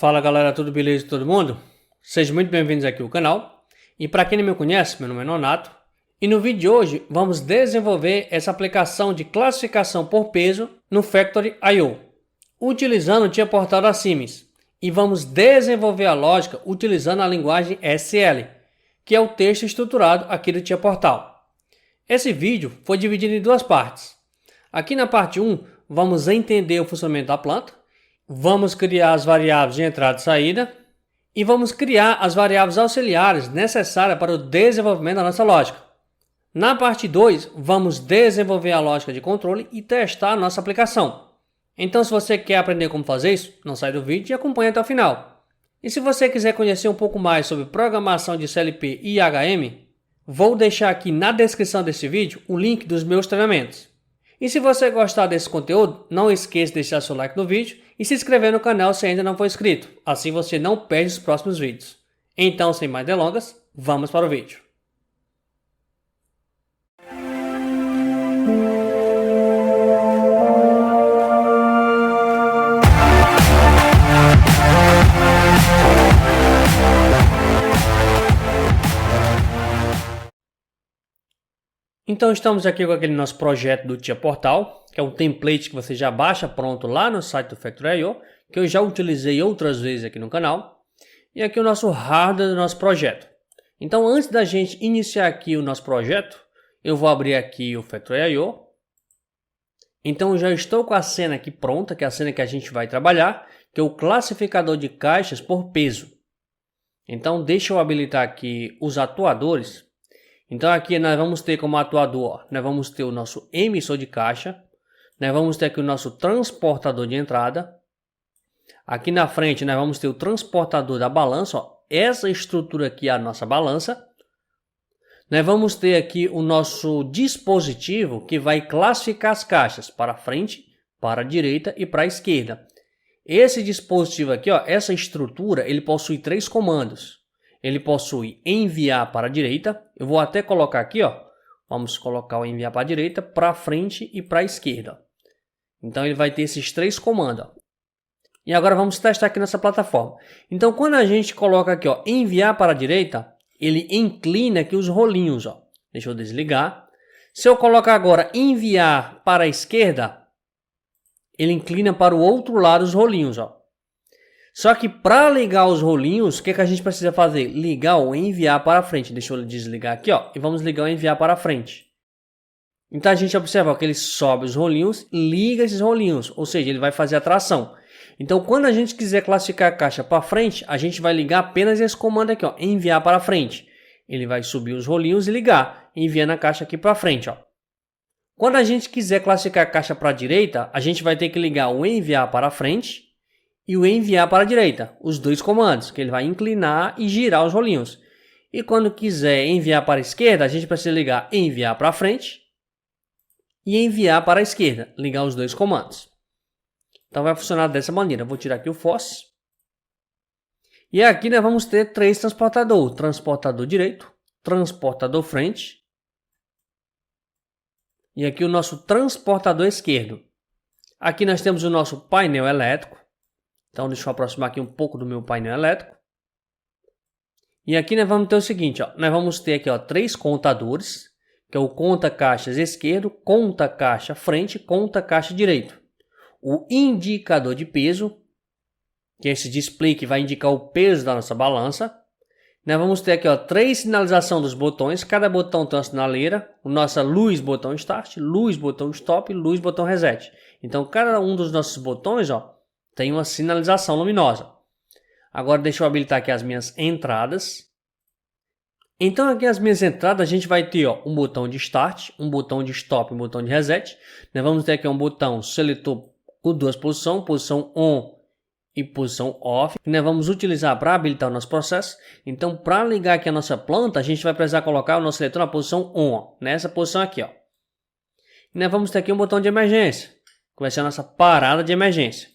Fala galera, tudo beleza de todo mundo? Sejam muito bem-vindos aqui ao canal. E para quem não me conhece, meu nome é Nonato. E no vídeo de hoje vamos desenvolver essa aplicação de classificação por peso no Factory.io, utilizando o tia portal da Siemens. E vamos desenvolver a lógica utilizando a linguagem SL, que é o texto estruturado aqui do tia portal. Esse vídeo foi dividido em duas partes. Aqui na parte 1 vamos entender o funcionamento da planta. Vamos criar as variáveis de entrada e saída e vamos criar as variáveis auxiliares necessárias para o desenvolvimento da nossa lógica. Na parte 2, vamos desenvolver a lógica de controle e testar a nossa aplicação. Então, se você quer aprender como fazer isso, não sai do vídeo e acompanhe até o final. E se você quiser conhecer um pouco mais sobre programação de CLP e HM, vou deixar aqui na descrição desse vídeo o link dos meus treinamentos. E se você gostar desse conteúdo, não esqueça de deixar seu like no vídeo e se inscrever no canal se ainda não for inscrito. Assim você não perde os próximos vídeos. Então, sem mais delongas, vamos para o vídeo. Então estamos aqui com aquele nosso projeto do Tia Portal, que é um template que você já baixa pronto lá no site do Factory.io, que eu já utilizei outras vezes aqui no canal. E aqui o nosso hardware do nosso projeto. Então antes da gente iniciar aqui o nosso projeto, eu vou abrir aqui o Factory.io. Então eu já estou com a cena aqui pronta, que é a cena que a gente vai trabalhar, que é o classificador de caixas por peso. Então deixa eu habilitar aqui os atuadores. Então aqui nós vamos ter como atuador, nós vamos ter o nosso emissor de caixa, nós vamos ter aqui o nosso transportador de entrada. Aqui na frente nós vamos ter o transportador da balança, ó. Essa estrutura aqui é a nossa balança. Nós vamos ter aqui o nosso dispositivo que vai classificar as caixas para frente, para a direita e para a esquerda. Esse dispositivo aqui, ó, essa estrutura, ele possui três comandos. Ele possui enviar para a direita. Eu vou até colocar aqui, ó. Vamos colocar o enviar para a direita, para frente e para a esquerda. Então ele vai ter esses três comandos, ó. E agora vamos testar aqui nessa plataforma. Então quando a gente coloca aqui, ó, enviar para a direita, ele inclina aqui os rolinhos, ó. Deixa eu desligar. Se eu colocar agora enviar para a esquerda, ele inclina para o outro lado os rolinhos, ó. Só que para ligar os rolinhos, o que a gente precisa fazer? Ligar o enviar para frente. Deixa eu desligar aqui, ó, e vamos ligar o enviar para frente. Então a gente observa, ó, que ele sobe os rolinhos, liga esses rolinhos, ou seja, ele vai fazer a tração. Então quando a gente quiser classificar a caixa para frente, a gente vai ligar apenas esse comando aqui, ó, enviar para frente. Ele vai subir os rolinhos e ligar, enviando a caixa aqui para frente, ó. Quando a gente quiser classificar a caixa para a direita, a gente vai ter que ligar o enviar para frente e o enviar para a direita, os dois comandos, que ele vai inclinar e girar os rolinhos. E quando quiser enviar para a esquerda, a gente precisa ligar enviar para frente e enviar para a esquerda, ligar os dois comandos. Então vai funcionar dessa maneira. Vou tirar aqui o FOSS. E aqui nós vamos ter três transportadores: transportador direito, transportador frente e aqui o nosso transportador esquerdo. Aqui nós temos o nosso painel elétrico. Então, deixa eu aproximar aqui um pouco do meu painel elétrico. E aqui nós vamos ter o seguinte, ó. Nós vamos ter aqui, ó, três contadores, que é o conta caixas esquerdo, conta caixa frente, conta caixa direito. O indicador de peso, que é esse display que vai indicar o peso da nossa balança. Nós vamos ter aqui, ó, três sinalizações dos botões. Cada botão tem uma sinaleira. O nossa luz, botão start, luz, botão stop, luz, botão reset. Então, cada um dos nossos botões, ó, tem uma sinalização luminosa. Agora deixa eu habilitar aqui as minhas entradas. Então aqui as minhas entradas a gente vai ter, ó, um botão de start, um botão de stop, um botão de reset. Nós vamos ter aqui um botão seletor com duas posições, posição on e posição off, que nós vamos utilizar para habilitar o nosso processo. Então para ligar aqui a nossa planta, a gente vai precisar colocar o nosso seletor na posição on, ó, nessa posição aqui, ó. E nós vamos ter aqui um botão de emergência, que vai ser a nossa parada de emergência.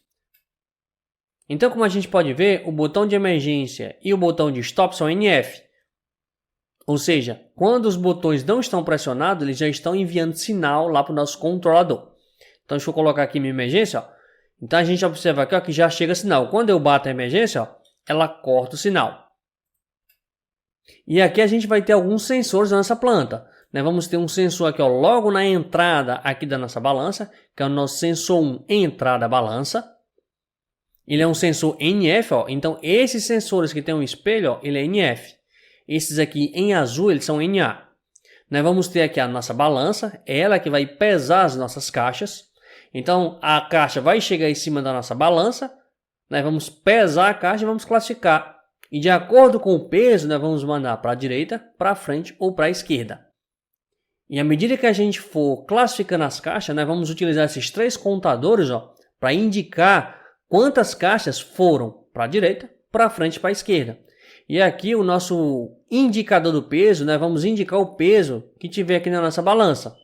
Então, como a gente pode ver, o botão de emergência e o botão de stop são NF. Ou seja, quando os botões não estão pressionados, eles já estão enviando sinal lá para o nosso controlador. Então, deixa eu colocar aqui minha emergência, ó. Então a gente observa aqui ó, que já chega sinal. Quando eu bato a emergência, ó, ela corta o sinal. E aqui a gente vai ter alguns sensores na nossa planta. Nós vamos ter um sensor aqui ó, logo na entrada aqui da nossa balança, que é o nosso sensor 1, entrada balança. Ele é um sensor NF, ó, então esses sensores que tem um espelho, ó, ele é NF. Esses aqui em azul, eles são NA. Nós vamos ter aqui a nossa balança, ela que vai pesar as nossas caixas. Então a caixa vai chegar em cima da nossa balança, nós vamos pesar a caixa e vamos classificar. E de acordo com o peso, nós vamos mandar para a direita, para frente ou para a esquerda. E à medida que a gente for classificando as caixas, nós vamos utilizar esses 3 contadores para indicar quantas caixas foram para a direita, para frente e para a esquerda. E aqui o nosso indicador do peso, nós vamos indicar o peso que tiver aqui na nossa balança.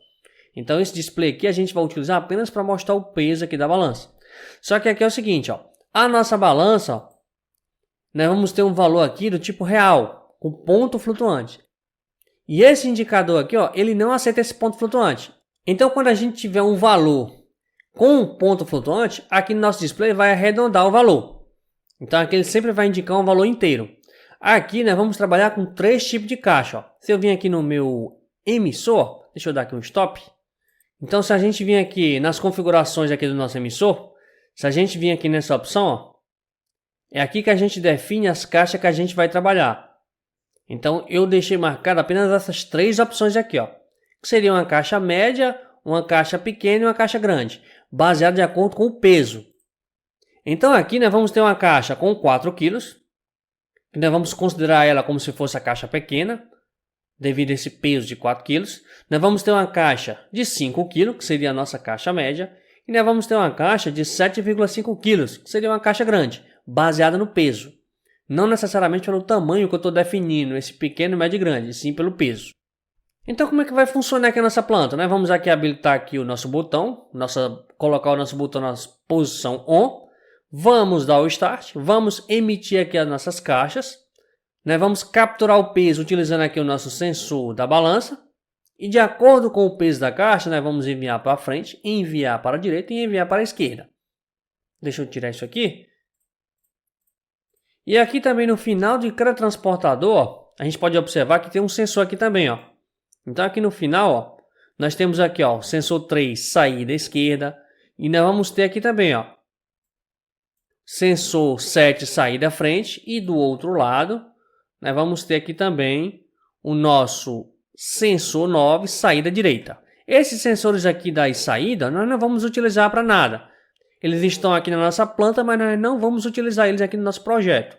Então esse display aqui a gente vai utilizar apenas para mostrar o peso aqui da balança. Só que aqui é o seguinte, ó, a nossa balança, ó, nós vamos ter um valor aqui do tipo real, com ponto flutuante. E esse indicador aqui, ó, ele não aceita esse ponto flutuante. Então quando a gente tiver um valor com um ponto flutuante, aqui no nosso display vai arredondar o valor. Então aqui ele sempre vai indicar um valor inteiro. Aqui nós vamos trabalhar com 3 tipos de caixa. Ó. Se eu vim aqui no meu emissor, deixa eu dar aqui um stop. Então se a gente vir aqui nas configurações aqui do nosso emissor, se a gente vir aqui nessa opção, ó, é aqui que a gente define as caixas que a gente vai trabalhar. Então eu deixei marcado apenas essas 3 opções aqui, ó, que seria uma caixa média, uma caixa pequena e uma caixa grande, baseado de acordo com o peso. Então aqui nós vamos ter uma caixa com 4 kg, que nós vamos considerar ela como se fosse a caixa pequena, devido a esse peso de 4 kg. Nós vamos ter uma caixa de 5 kg, que seria a nossa caixa média, e nós vamos ter uma caixa de 7,5 kg, que seria uma caixa grande, baseada no peso. Não necessariamente pelo tamanho que eu estou definindo, esse pequeno, médio e grande, sim pelo peso. Então como é que vai funcionar aqui a nossa planta? Nós vamos aqui habilitar aqui o nosso botão, colocar o nosso botão na posição ON. Vamos dar o Start, vamos emitir aqui as nossas caixas. Nós vamos capturar o peso utilizando aqui o nosso sensor da balança. E de acordo com o peso da caixa, nós vamos enviar para frente, enviar para a direita e enviar para a esquerda. Deixa eu tirar isso aqui. E aqui também no final de cada transportador, ó, a gente pode observar que tem um sensor aqui também. Ó. Então aqui no final, ó, nós temos aqui ó, o sensor 3, saída esquerda. E nós vamos ter aqui também, ó, sensor 7, saída frente. E do outro lado, nós vamos ter aqui também o nosso sensor 9, saída direita. Esses sensores aqui da saída, nós não vamos utilizar para nada. Eles estão aqui na nossa planta, mas nós não vamos utilizar eles aqui no nosso projeto.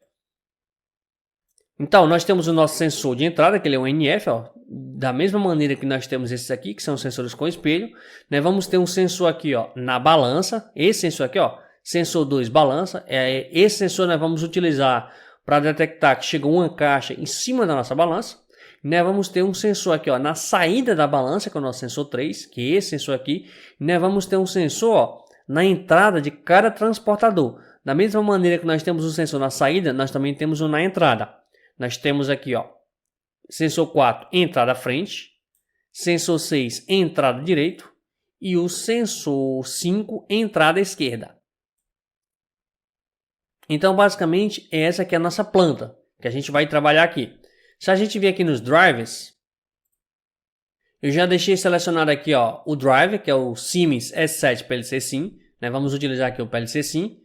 Então, nós temos o nosso sensor de entrada, que ele é um NF, ó, da mesma maneira que nós temos esses aqui, que são sensores com espelho. Nós vamos ter um sensor aqui ó, na balança, esse sensor aqui, ó, sensor 2 balança. Esse sensor nós vamos utilizar para detectar que chegou uma caixa em cima da nossa balança. Nós vamos ter um sensor aqui ó, na saída da balança, que é o nosso sensor 3, que é esse sensor aqui. Nós vamos ter um sensor ó, na entrada de cada transportador. Da mesma maneira que nós temos um sensor na saída, nós também temos um na entrada. Nós temos aqui, ó, sensor 4, entrada frente, sensor 6, entrada direito e o sensor 5, entrada esquerda. Então, basicamente, essa aqui é a nossa planta, que a gente vai trabalhar aqui. Se a gente vir aqui nos drivers, eu já deixei selecionado aqui ó, o driver, que é o Siemens S7 PLC SIM. Nós vamos utilizar aqui o PLC SIM.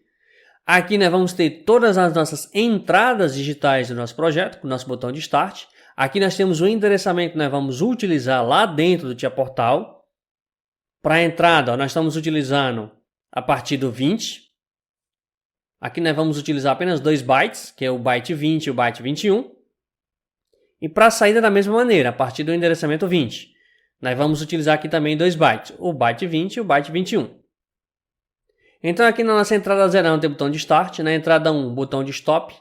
Aqui nós vamos ter todas as nossas entradas digitais do nosso projeto, com o nosso botão de Start. Aqui nós temos o endereçamento que nós vamos utilizar lá dentro do Tia Portal. Para a entrada, ó, nós estamos utilizando a partir do 20. Aqui nós vamos utilizar apenas 2 bytes, que é o byte 20 e o byte 21. E para a saída da mesma maneira, a partir do endereçamento 20. Nós vamos utilizar aqui também 2 bytes, o byte 20 e o byte 21. Então aqui na nossa entrada 0 tem o botão de Start, na entrada 1 botão de Stop,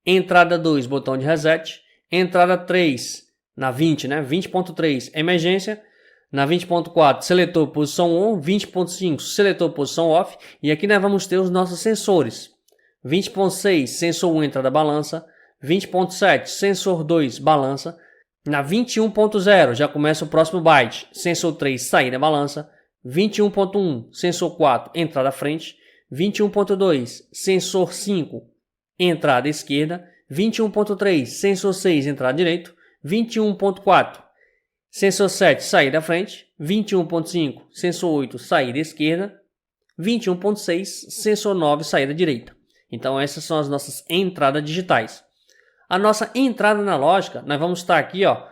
entrada 2 botão de Reset, entrada 3 na 20, né? 20.3 emergência, na 20.4 seletor posição ON, 20.5 seletor posição OFF e aqui nós vamos ter os nossos sensores. 20.6 sensor 1 entrada balança, 20.7 sensor 2 balança, na 21.0 já começa o próximo byte, sensor 3 saída balança, 21.1 sensor 4 entrada frente, 21.2, sensor 5, entrada esquerda, 21.3, sensor 6, entrada direito, 21.4, sensor 7, saída à frente, 21.5, sensor 8, saída esquerda, 21.6, sensor 9, saída direita. Então essas são as nossas entradas digitais. A nossa entrada analógica, nós vamos estar aqui, ó,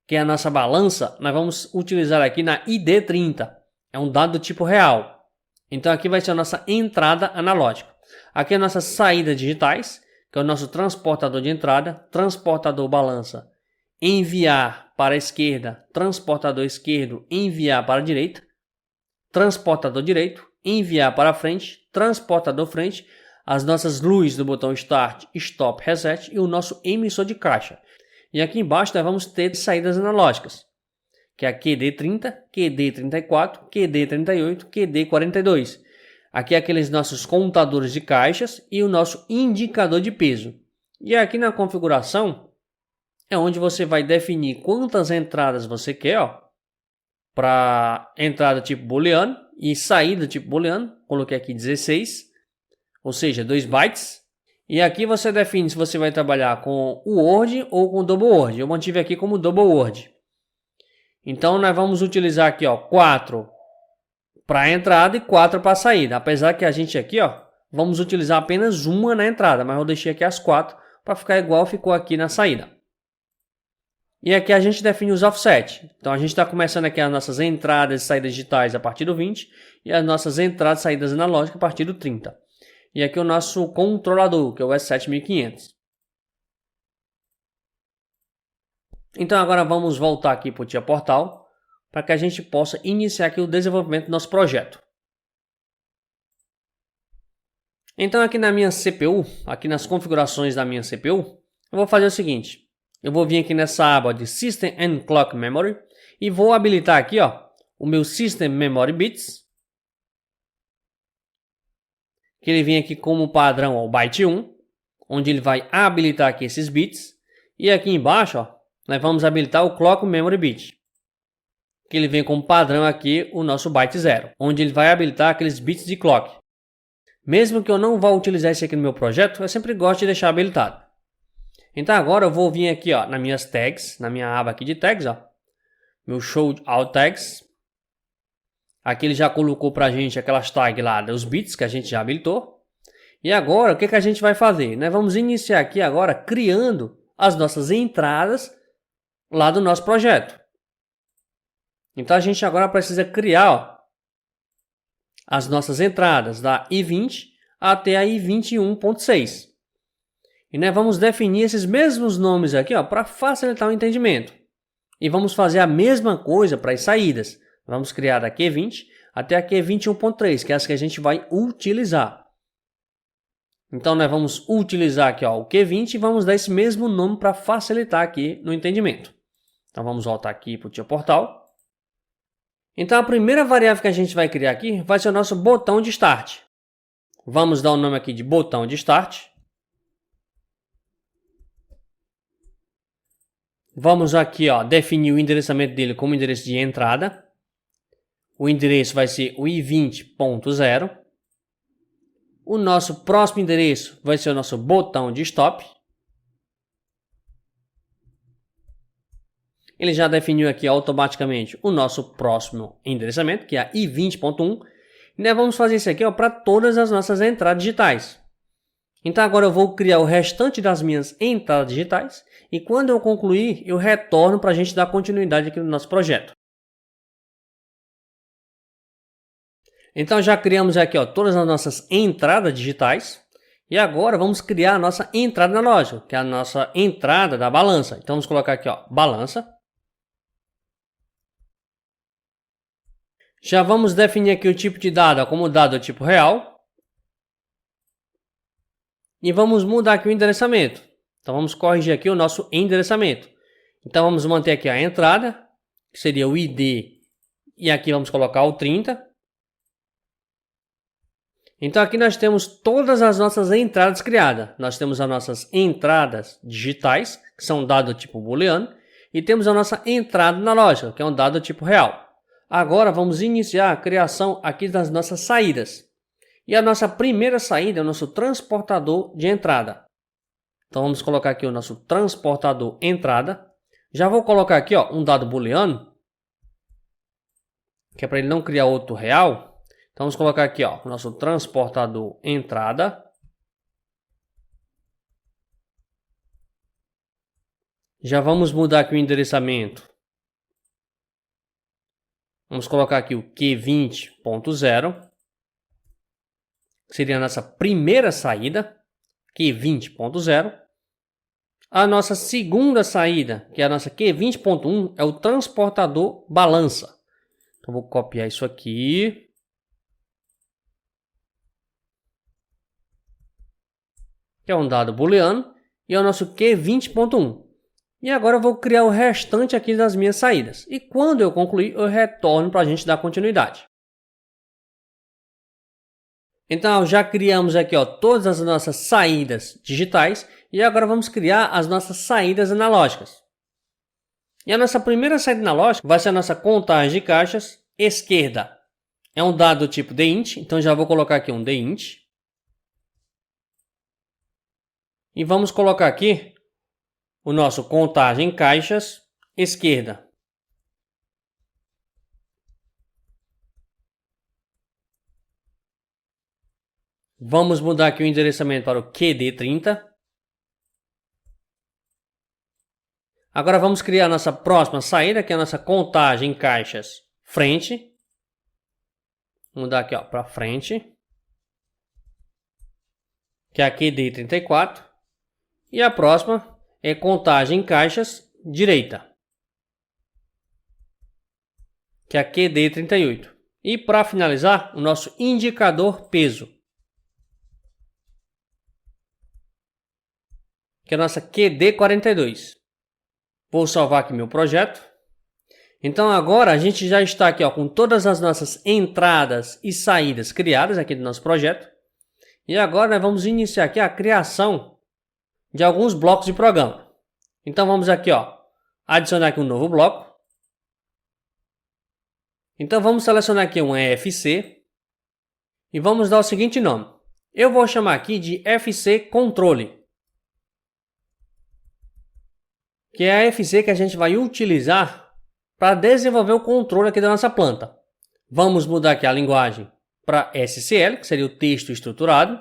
que é a nossa balança, nós vamos utilizar aqui na ID30. É um dado do tipo real. Então aqui vai ser a nossa entrada analógica. Aqui é a nossa saída digitais, que é o nosso transportador de entrada, transportador balança, enviar para a esquerda, transportador esquerdo, enviar para a direita, transportador direito, enviar para a frente, transportador frente, as nossas luzes do botão Start, Stop, Reset e o nosso emissor de caixa. E aqui embaixo nós vamos ter saídas analógicas, que é a QD30, QD34, QD38, QD42. Aqui é aqueles nossos contadores de caixas e o nosso indicador de peso. E aqui na configuração é onde você vai definir quantas entradas você quer, ó, para entrada tipo booleano e saída tipo booleano. Coloquei aqui 16, ou seja, 2 bytes. E aqui você define se você vai trabalhar com o Word ou com o Double Word. Eu mantive aqui como Double Word. Então nós vamos utilizar aqui, ó, 4 para a entrada e 4 para a saída. Apesar que a gente aqui, ó, vamos utilizar apenas uma na entrada, mas eu deixei aqui as 4 para ficar igual ficou aqui na saída. E aqui a gente define os offset. Então a gente está começando aqui as nossas entradas e saídas digitais a partir do 20 e as nossas entradas e saídas analógicas a partir do 30. E aqui o nosso controlador, que é o S7500. Então agora vamos voltar aqui para o Tia Portal para que a gente possa iniciar aqui o desenvolvimento do nosso projeto. Então aqui na minha CPU, aqui nas configurações da minha CPU, eu vou fazer o seguinte. Eu vou vir aqui nessa aba de System and Clock Memory e vou habilitar aqui, ó, o meu System Memory Bits, que ele vem aqui como padrão, ó, o byte 1, onde ele vai habilitar aqui esses bits. E aqui embaixo, ó, nós vamos habilitar o Clock Memory Bit, que ele vem como padrão aqui o nosso byte 0, onde ele vai habilitar aqueles bits de clock. Mesmo que eu não vá utilizar esse aqui no meu projeto, eu sempre gosto de deixar habilitado. Então agora eu vou vir aqui, ó, nas minhas tags, na minha aba aqui de tags, ó, meu Show All Tags. Aqui ele já colocou para a gente aquelas tags lá dos bits que a gente já habilitou. E agora o que a gente vai fazer? Nós vamos iniciar aqui agora criando as nossas entradas lá do nosso projeto. Então a gente agora precisa criar, ó, as nossas entradas da I20 até a I21.6. E nós vamos definir esses mesmos nomes aqui, ó, para facilitar o entendimento. E vamos fazer a mesma coisa para as saídas. Vamos criar da Q20 até a Q21.3, que é as que a gente vai utilizar. Então nós vamos utilizar aqui, ó, o Q20 e vamos dar esse mesmo nome para facilitar aqui no entendimento. Então vamos voltar aqui para o Tia Portal. Então a primeira variável que a gente vai criar aqui vai ser o nosso botão de Start. Vamos dar o nome aqui de botão de Start. Vamos aqui, ó, definir o endereçamento dele como endereço de entrada. O endereço vai ser o i20.0. O nosso próximo endereço vai ser o nosso botão de Stop. Ele já definiu aqui automaticamente o nosso próximo endereçamento, que é a i20.1. E nós vamos fazer isso aqui para todas as nossas entradas digitais. Então agora eu vou criar o restante das minhas entradas digitais. E quando eu concluir, eu retorno para a gente dar continuidade aqui no nosso projeto. Então já criamos aqui, ó, todas as nossas entradas digitais. E agora vamos criar a nossa entrada analógica, que é a nossa entrada da balança. Então vamos colocar aqui, ó, balança. Já vamos definir aqui o tipo de dado como dado tipo real. E vamos mudar aqui o endereçamento. Então vamos corrigir aqui o nosso endereçamento. Então vamos manter aqui a entrada, que seria o ID, e aqui vamos colocar o 30. Então aqui nós temos todas as nossas entradas criadas. Nós temos as nossas entradas digitais, que são dado tipo booleano, e temos a nossa entrada analógica, que é um dado tipo real. Agora vamos iniciar a criação aqui das nossas saídas. E a nossa primeira saída é o nosso transportador de entrada. Então vamos colocar aqui o nosso transportador entrada. Já vou colocar aqui um dado booleano, que é para ele não criar outro real. Então vamos colocar aqui o nosso transportador entrada. Já vamos mudar aqui o endereçamento. Vamos colocar aqui o Q20.0, que seria a nossa primeira saída, Q20.0. A nossa segunda saída, que é a nossa Q20.1, é o transportador balança. Então vou copiar isso aqui. Que é um dado booleano, e é o nosso Q20.1. E agora eu vou criar o restante aqui das minhas saídas. E quando eu concluir, eu retorno para a gente dar continuidade. Então, já criamos aqui todas as nossas saídas digitais. E agora vamos criar as nossas saídas analógicas. E a nossa primeira saída analógica vai ser a nossa contagem de caixas esquerda. É um dado do tipo dInt, então já vou colocar aqui um dInt. E vamos colocar aqui o nosso contagem caixas esquerda. Vamos mudar aqui o endereçamento para o QD30. Agora vamos criar a nossa próxima saída, que é a nossa contagem caixas frente. Vou mudar aqui para frente, que é a QD34. E a próxima é contagem caixas direita, que é a QD38. E para finalizar, o nosso indicador peso, que é a nossa QD42. Vou salvar aqui meu projeto. Então agora a gente já está aqui com todas as nossas entradas e saídas criadas aqui do nosso projeto. E agora nós vamos iniciar aqui a criação de alguns blocos de programa. Então vamos aqui adicionar aqui um novo bloco. Então vamos selecionar aqui um FC e vamos dar o seguinte nome. Eu vou chamar aqui de FC Controle, que é a FC que a gente vai utilizar para desenvolver o controle aqui da nossa planta. Vamos mudar aqui a linguagem para SCL, que seria o texto estruturado.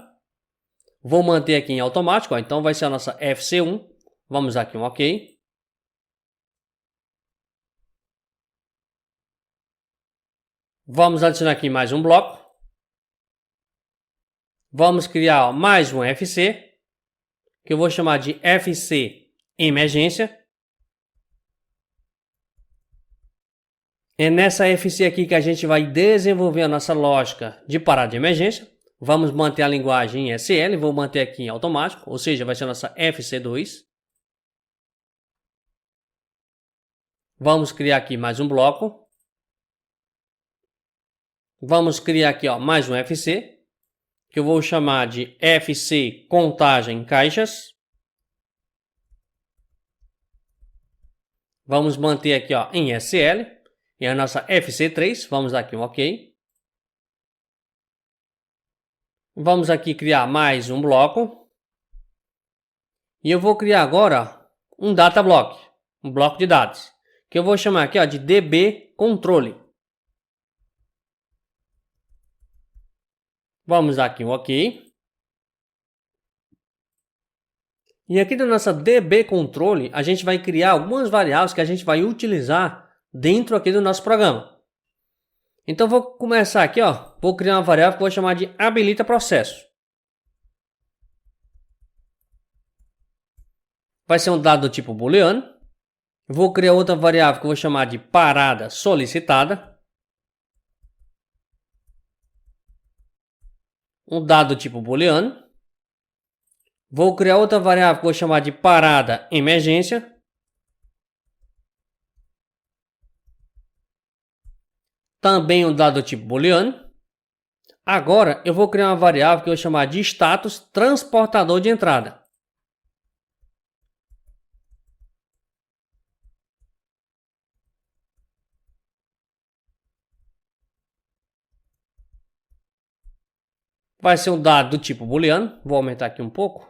Vou manter aqui em automático, então vai ser a nossa FC1. Vamos dar aqui um OK. Vamos adicionar aqui mais um bloco. Vamos criar mais um FC, que eu vou chamar de FC Emergência. É nessa FC aqui que a gente vai desenvolver a nossa lógica de parada de emergência. Vamos manter a linguagem em SL, vou manter aqui em automático, ou seja, vai ser a nossa FC2. Vamos criar aqui mais um bloco. Vamos criar aqui mais um FC, que eu vou chamar de FC Contagem Caixas. Vamos manter aqui em SL. E a nossa FC3, vamos dar aqui um OK. Vamos aqui criar mais um bloco. E eu vou criar agora um data block, um bloco de dados, que eu vou chamar aqui de DB Controle. Vamos dar aqui um OK. E aqui na nossa DB Controle, a gente vai criar algumas variáveis que a gente vai utilizar dentro aqui do nosso programa. Então vou começar aqui, vou criar uma variável que eu vou chamar de habilita processo. Vai ser um dado do tipo booleano. Vou criar outra variável que eu vou chamar de parada solicitada. Um dado do tipo booleano. Vou criar outra variável que eu vou chamar de parada emergência. Também um dado do tipo booleano. Agora eu vou criar uma variável que eu vou chamar de status transportador de entrada. vai ser um dado do tipo booleano. Vou aumentar aqui um pouco.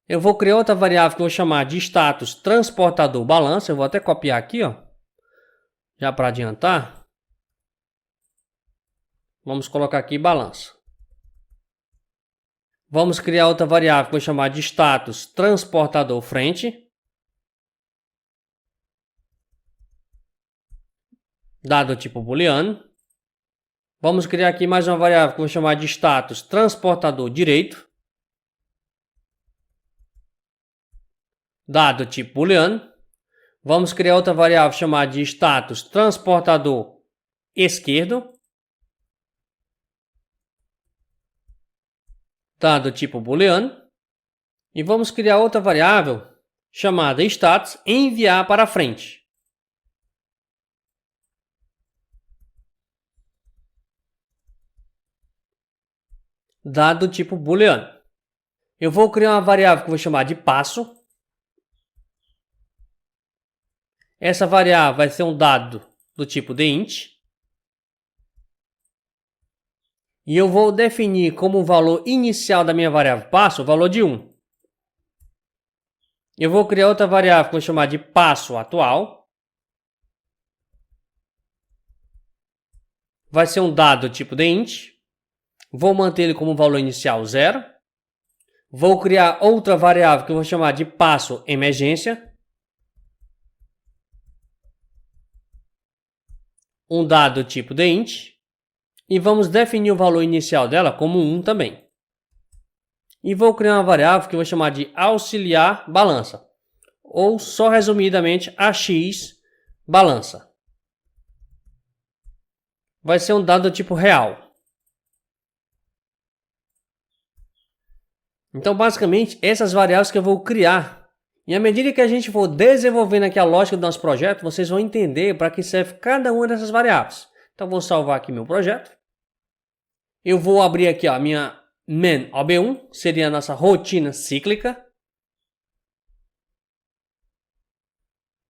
Eu vou criar outra variável que eu vou chamar de status transportador balança. Eu vou até copiar aqui, ó, já para adiantar. Vamos colocar aqui balança. Vamos criar outra variável que eu vou chamar de status transportador frente. Dado do tipo booleano. Vamos criar aqui mais uma variável que eu vou chamar de status transportador direito. Dado tipo booleano. Vamos criar outra variável chamada de status transportador esquerdo. Dado tipo booleano. E vamos criar outra variável chamada status enviar para frente. Dado tipo booleano. Eu vou criar uma variável que eu vou chamar de passo. Essa variável vai ser um dado do tipo int. E eu vou definir como valor inicial da minha variável passo o valor de 1. Eu vou criar outra variável que eu vou chamar de passo atual. Vai ser um dado do tipo int. Vou manter ele como valor inicial 0. Vou criar outra variável que eu vou chamar de passo emergência. Um dado do tipo int. E vamos definir o valor inicial dela como 1 também. E vou criar uma variável que eu vou chamar de auxiliar balança. Ou, só resumidamente, AX balança. Vai ser um dado do tipo real. Então, basicamente, essas variáveis que eu vou criar. E à medida que a gente for desenvolvendo aqui a lógica do nosso projeto, vocês vão entender para que serve cada uma dessas variáveis. Então, vou salvar aqui meu projeto. Eu vou abrir aqui ó, a minha main OB1, seria a nossa rotina cíclica.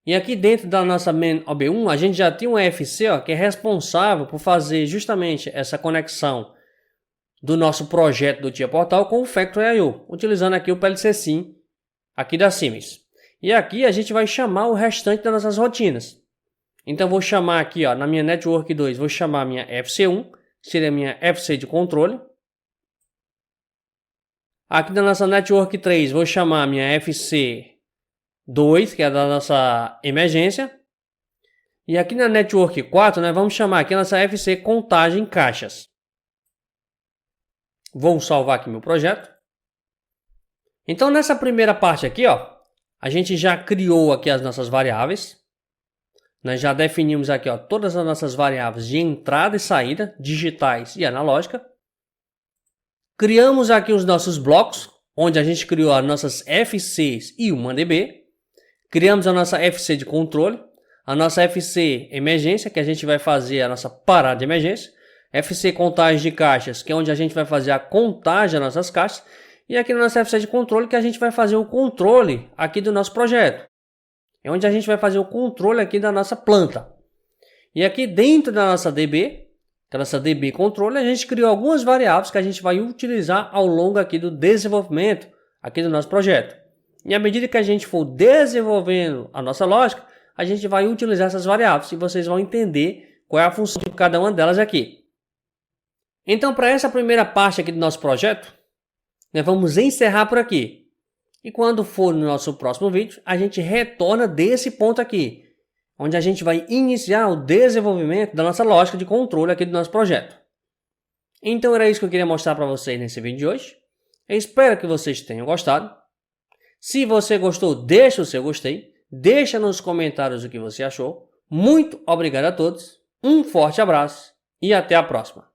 E aqui dentro da nossa main OB1, a gente já tem um FC ó, que é responsável por fazer justamente essa conexão do nosso projeto do Tia Portal com o Factory.io, utilizando aqui o PLC Sim aqui da Siemens. E aqui a gente vai chamar o restante das nossas rotinas. Então vou chamar aqui ó, na minha Network 2, vou chamar a minha FC1, seria a minha FC de controle. Aqui na nossa Network 3, vou chamar a minha FC2, que é da nossa emergência. E aqui na Network 4, né, vamos chamar aqui a nossa FC contagem caixas. Vou salvar aqui meu projeto. Então nessa primeira parte aqui, ó, a gente já criou aqui as nossas variáveis. Nós já definimos aqui ó, todas as nossas variáveis de entrada e saída, digitais e analógica. Criamos aqui os nossos blocos, onde a gente criou as nossas FCs e uma DB. Criamos a nossa FC de controle, a nossa FC emergência, que a gente vai fazer a nossa parada de emergência. FC contagem de caixas, que é onde a gente vai fazer a contagem das nossas caixas. E aqui na nossa FC de controle, que a gente vai fazer o controle aqui do nosso projeto. É onde a gente vai fazer o controle aqui da nossa planta. E aqui dentro da nossa DB, que é a nossa DB controle, a gente criou algumas variáveis que a gente vai utilizar ao longo aqui do desenvolvimento aqui do nosso projeto. E à medida que a gente for desenvolvendo a nossa lógica, a gente vai utilizar essas variáveis e vocês vão entender qual é a função de cada uma delas aqui. Então, para essa primeira parte aqui do nosso projeto, nós vamos encerrar por aqui. E quando for no nosso próximo vídeo, a gente retorna desse ponto aqui, onde a gente vai iniciar o desenvolvimento da nossa lógica de controle aqui do nosso projeto. Então era isso que eu queria mostrar para vocês nesse vídeo de hoje. Eu espero que vocês tenham gostado. Se você gostou, deixa o seu gostei. Deixa nos comentários o que você achou. Muito obrigado a todos. Um forte abraço e até a próxima.